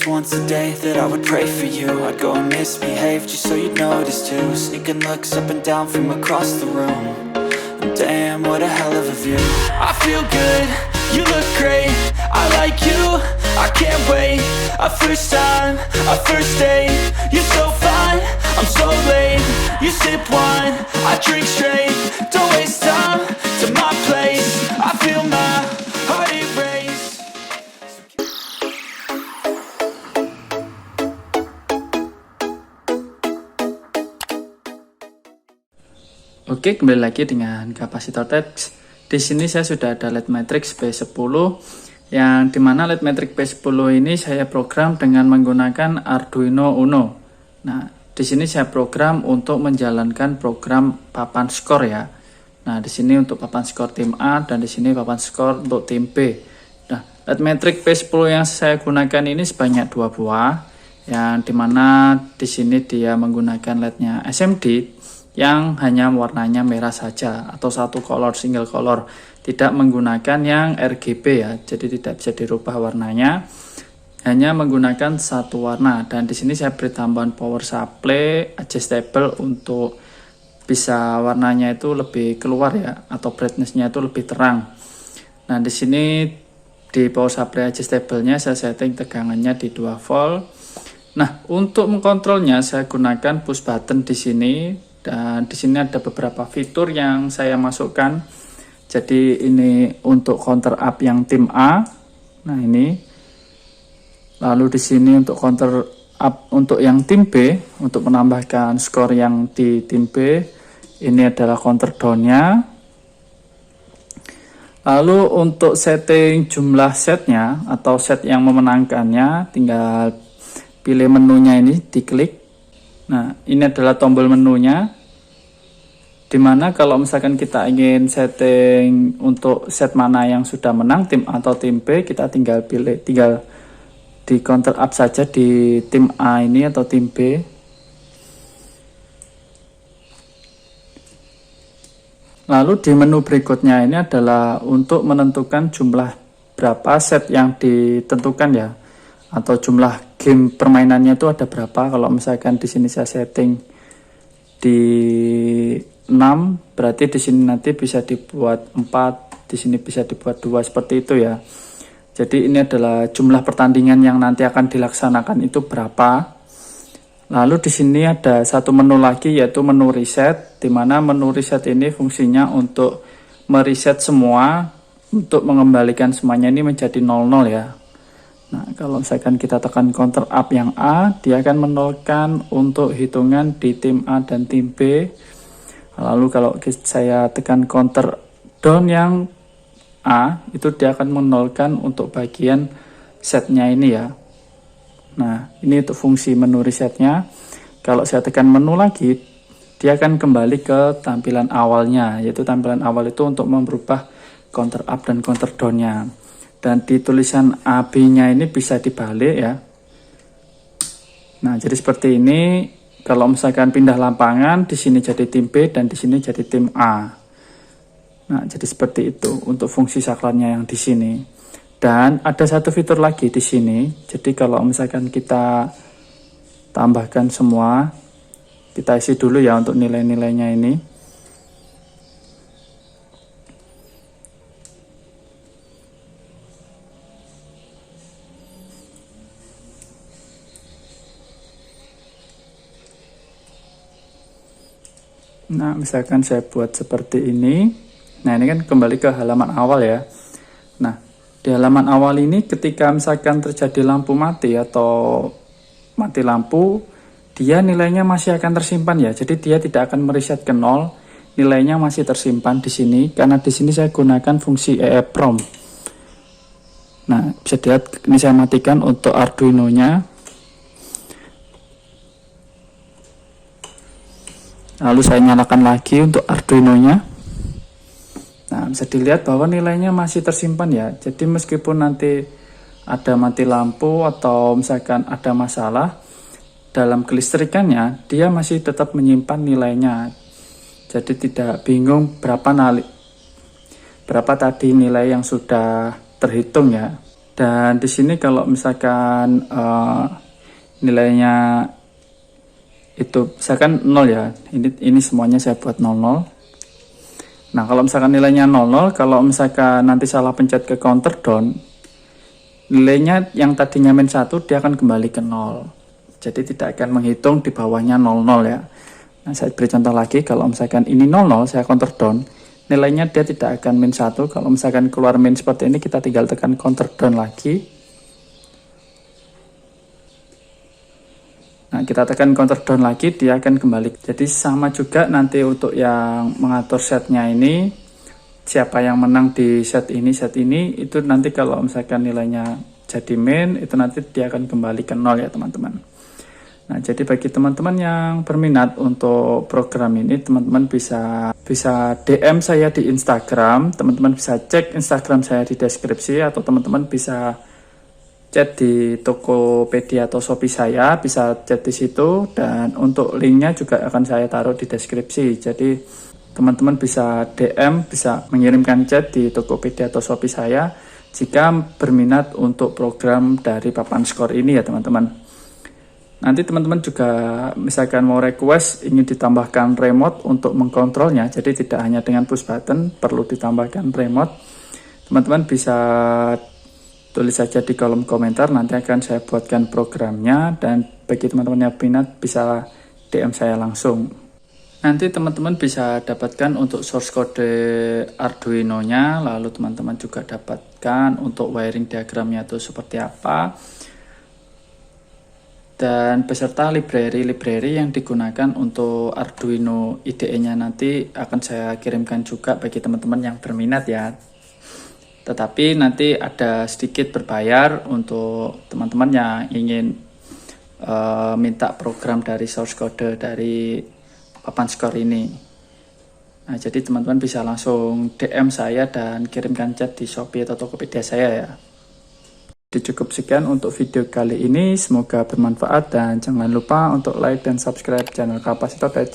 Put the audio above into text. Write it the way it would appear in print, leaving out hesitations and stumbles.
just once a day that I would pray for you. I'd go and misbehave just so you'd notice too. Sneaking looks up and down from across the room. And damn, what a hell of a view. I feel good, you look great, I like you, I can't wait. A first time, a first date. You're so fine, I'm so late. You sip wine, I drink straight. Don't waste time to my place. I feel my heart erase. Oke, kembali lagi dengan kapasitor TEDx. Di sini saya sudah ada LED matrix B10, yang dimana LED matrix B10 ini saya program dengan menggunakan Arduino Uno. Nah, di sini saya program untuk menjalankan program papan skor ya. Nah, di sini untuk papan skor tim A dan di sini papan skor untuk tim B. Nah, LED matrix B10 yang saya gunakan ini sebanyak 2 buah, yang dimana di sini dia menggunakan LED-nya SMD yang hanya warnanya merah saja atau satu color, single color, tidak menggunakan yang RGB ya, jadi tidak bisa dirubah warnanya, hanya menggunakan satu warna. Dan di sini saya beri tambahan power supply adjustable untuk bisa warnanya itu lebih keluar ya, atau brightness-nya itu lebih terang. Nah, di sini di power supply adjustable-nya saya setting tegangannya di 2 volt. Nah, untuk mengkontrolnya saya gunakan push button di sini. Dan di sini ada beberapa fitur yang saya masukkan. Jadi ini untuk counter up yang tim A. Nah, ini. Lalu di sini untuk counter up untuk yang tim B, untuk menambahkan skor yang di tim B. Ini adalah counter down-nya. Lalu untuk setting jumlah setnya atau set yang memenangkannya, tinggal pilih menunya ini, diklik. Nah, ini adalah tombol menunya, dimana kalau misalkan kita ingin setting untuk set mana yang sudah menang, tim A atau tim B, kita tinggal di counter up saja di tim A ini atau tim B. Lalu di menu berikutnya ini adalah untuk menentukan jumlah berapa set yang ditentukan ya, atau jumlah game permainannya itu ada berapa. Kalau misalkan di sini saya setting di 6, berarti di sini nanti bisa dibuat 4, di sini bisa dibuat 2, seperti itu ya. Jadi ini adalah jumlah pertandingan yang nanti akan dilaksanakan itu berapa. Lalu di sini ada satu menu lagi, yaitu menu reset, di mana menu reset ini fungsinya untuk mereset semua, untuk mengembalikan semuanya ini menjadi 00 ya. Nah, kalau misalkan kita tekan counter up yang A, dia akan menolkan untuk hitungan di tim A dan tim B. Lalu kalau saya tekan counter down yang A, itu dia akan menolkan untuk bagian setnya ini ya. Nah, ini untuk fungsi menu resetnya. Kalau saya tekan menu lagi, dia akan kembali ke tampilan awalnya, yaitu tampilan awal itu untuk merubah counter up dan counter down-nya. Dan di tulisan AB-nya ini bisa dibalik ya. Nah, jadi seperti ini. Kalau misalkan pindah lapangan, di sini jadi tim B dan di sini jadi tim A. Nah, jadi seperti itu untuk fungsi saklarnya yang di sini. Dan ada satu fitur lagi di sini. Jadi kalau misalkan kita tambahkan semua, kita isi dulu ya untuk nilai-nilainya ini. Nah, misalkan saya buat seperti ini. Nah, ini kan kembali ke halaman awal ya. Nah, di halaman awal ini ketika misalkan terjadi lampu mati atau mati lampu, dia nilainya masih akan tersimpan ya. Jadi dia tidak akan mereset ke 0. Nilainya masih tersimpan di sini karena di sini saya gunakan fungsi EEPROM. Nah, bisa dilihat ini saya matikan untuk Arduino-nya. Lalu saya nyalakan lagi untuk Arduino-nya. Nah, bisa dilihat bahwa nilainya masih tersimpan ya. Jadi meskipun nanti ada mati lampu atau misalkan ada masalah dalam kelistrikannya, dia masih tetap menyimpan nilainya. Jadi tidak bingung berapa tadi nilai yang sudah terhitung ya. Dan di sini kalau misalkan nilainya itu misalkan 0 ya, ini semuanya saya buat 00. Nah, kalau misalkan nilainya 00, kalau misalkan nanti salah pencet ke counter down, nilainya yang tadinya min 1 dia akan kembali ke 0. Jadi tidak akan menghitung di bawahnya 00 ya. Nah, saya beri contoh lagi, kalau misalkan ini 00, saya counter down, nilainya dia tidak akan min 1. Kalau misalkan keluar min seperti ini, kita tinggal tekan counter down lagi. Nah, kita tekan counter down lagi, dia akan kembali. Jadi sama juga nanti untuk yang mengatur setnya ini, siapa yang menang di set ini, itu nanti kalau misalkan nilainya jadi min, itu nanti dia akan kembali ke 0 ya teman-teman. Nah, jadi bagi teman-teman yang berminat untuk program ini, teman-teman bisa DM saya di Instagram, teman-teman bisa cek Instagram saya di deskripsi, atau teman-teman bisa chat di Tokopedia atau Shopee saya, bisa chat di situ, dan untuk linknya juga akan saya taruh di deskripsi. Jadi teman-teman bisa DM, bisa mengirimkan chat di Tokopedia atau Shopee saya jika berminat untuk program dari papan skor ini ya teman-teman. Nanti teman-teman juga misalkan mau request ingin ditambahkan remote untuk mengkontrolnya, jadi tidak hanya dengan push button, perlu ditambahkan remote. Teman-teman bisa tulis saja di kolom komentar, nanti akan saya buatkan programnya, dan bagi teman-teman yang minat bisa DM saya langsung. Nanti teman-teman bisa dapatkan untuk source code Arduino-nya, lalu teman-teman juga dapatkan untuk wiring diagramnya itu seperti apa, dan beserta library yang digunakan untuk Arduino IDE-nya nanti akan saya kirimkan juga bagi teman-teman yang berminat ya. Tetapi nanti ada sedikit berbayar untuk teman-teman yang ingin minta program dari source code dari papan skor ini. Nah, jadi teman-teman bisa langsung DM saya dan kirimkan chat di Shopee atau Tokopedia saya ya. Jadi cukup sekian untuk video kali ini, semoga bermanfaat, dan jangan lupa untuk like dan subscribe channel Kapasitor Tech.